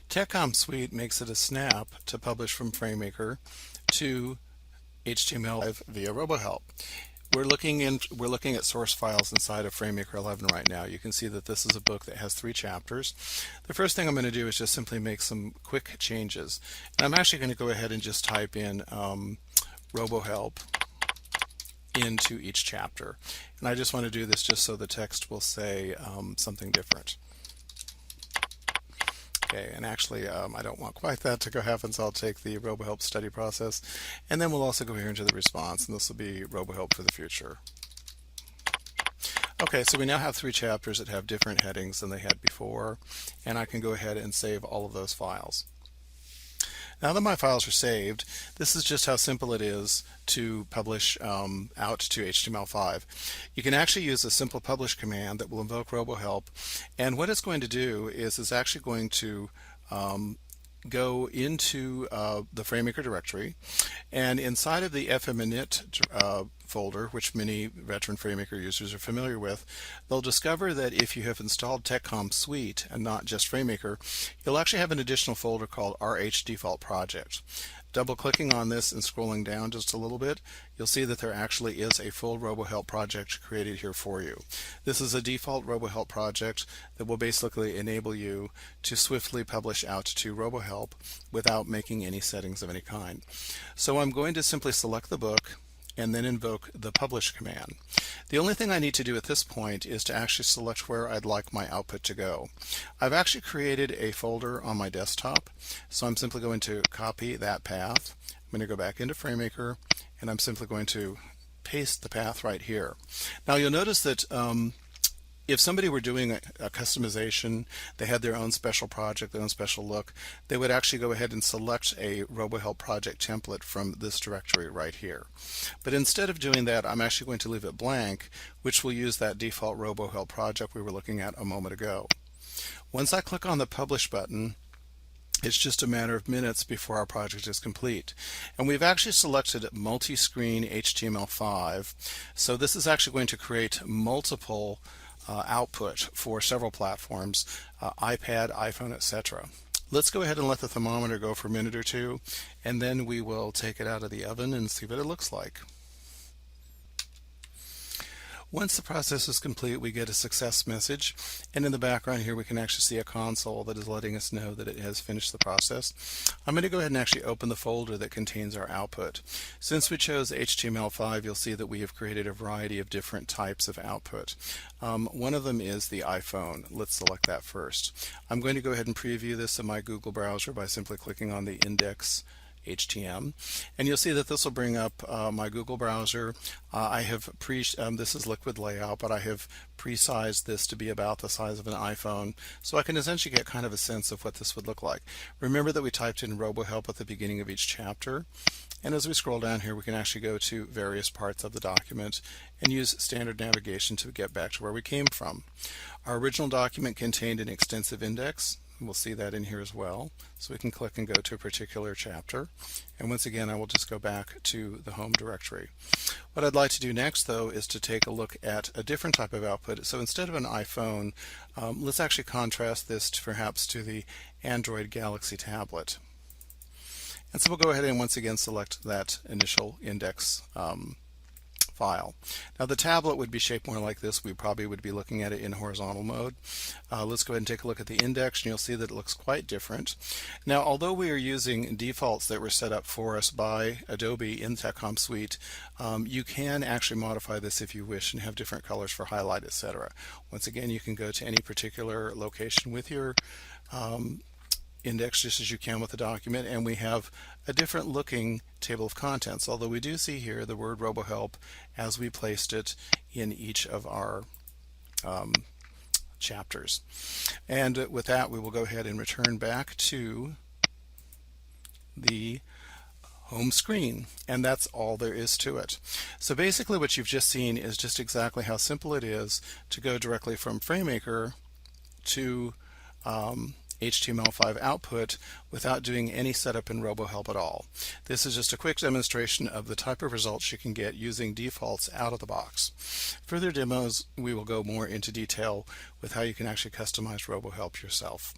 Tech Comm Suite makes it a snap to publish from FrameMaker to HTML5 via RoboHelp. We're looking at source files inside of FrameMaker 11 right now. You can see that this is a book that has 3 chapters. The first thing I'm going to do is just simply make some quick changes. And I'm actually going to go ahead and just type in RoboHelp into each chapter. And I just want to do this just so the text will say something different. Okay, and actually I don't want quite that to go happen, so I'll take the RoboHelp study process, and then we'll also go here into the response, and this will be RoboHelp for the future. Okay, so we now have 3 chapters that have different headings than they had before, and I can go ahead and save all of those files. Now that my files are saved, this is just how simple it is to publish out to HTML5. You can actually use a simple publish command that will invoke RoboHelp, and what it's going to do is it's actually going to go into the FrameMaker directory, and inside of the fminit folder, which many veteran FrameMaker users are familiar with, they'll discover that if you have installed Tech Comm Suite and not just FrameMaker, you'll actually have an additional folder called RH Default Project. Double clicking on this and scrolling down just a little bit, you'll see that there actually is a full RoboHelp project created here for you. This is a default RoboHelp project that will basically enable you to swiftly publish out to RoboHelp without making any settings of any kind. So I'm going to simply select the book and then invoke the publish command. The only thing I need to do at this point is to actually select where I'd like my output to go. I've actually created a folder on my desktop, so I'm simply going to copy that path. I'm going to go back into FrameMaker, and I'm simply going to paste the path right here. Now you'll notice that if somebody were doing a customization, they had their own special project, their own special look, they would actually go ahead and select a RoboHelp project template from this directory right here. But instead of doing that, I'm actually going to leave it blank, which will use that default RoboHelp project we were looking at a moment ago. Once I click on the Publish button, it's just a matter of minutes before our project is complete. And we've actually selected multi-screen HTML5, so this is actually going to create multiple output for several platforms, iPad, iPhone, etc. Let's go ahead and let the thermometer go for a minute or two, and then we will take it out of the oven and see what it looks like. Once the process is complete, we get a success message, and in the background here we can actually see a console that is letting us know that it has finished the process. I'm going to go ahead and actually open the folder that contains our output. Since we chose HTML5, you'll see that we have created a variety of different types of output. One of them is the iPhone. Let's select that first. I'm going to go ahead and preview this in my Google browser by simply clicking on the index HTML, and you'll see that this will bring up my Google browser. I have this is liquid layout, but I have pre-sized this to be about the size of an iPhone, so I can essentially get kind of a sense of what this would look like. Remember that we typed in RoboHelp at the beginning of each chapter, and as we scroll down here we can actually go to various parts of the document and use standard navigation to get back to where we came from. Our original document contained an extensive index. We'll see that in here as well. So we can click and go to a particular chapter. And once again, I will just go back to the home directory. What I'd like to do next, though, is to take a look at a different type of output. So instead of an iPhone, let's actually contrast this perhaps to the Android Galaxy tablet. And so we'll go ahead and once again select that initial index file. Now the tablet would be shaped more like this. We probably would be looking at it in horizontal mode. Let's go ahead and take a look at the index, and you'll see that it looks quite different. Now although we are using defaults that were set up for us by Adobe in Tech Comm Suite, you can actually modify this if you wish and have different colors for highlight, etc. Once again, you can go to any particular location with your index just as you can with the document, and we have a different looking table of contents, although we do see here the word RoboHelp as we placed it in each of our chapters. And with that, we will go ahead and return back to the home screen, and that's all there is to it. So basically what you've just seen is just exactly how simple it is to go directly from FrameMaker to HTML5 output without doing any setup in RoboHelp at all. This is just a quick demonstration of the type of results you can get using defaults out of the box. Further demos, we will go more into detail with how you can actually customize RoboHelp yourself.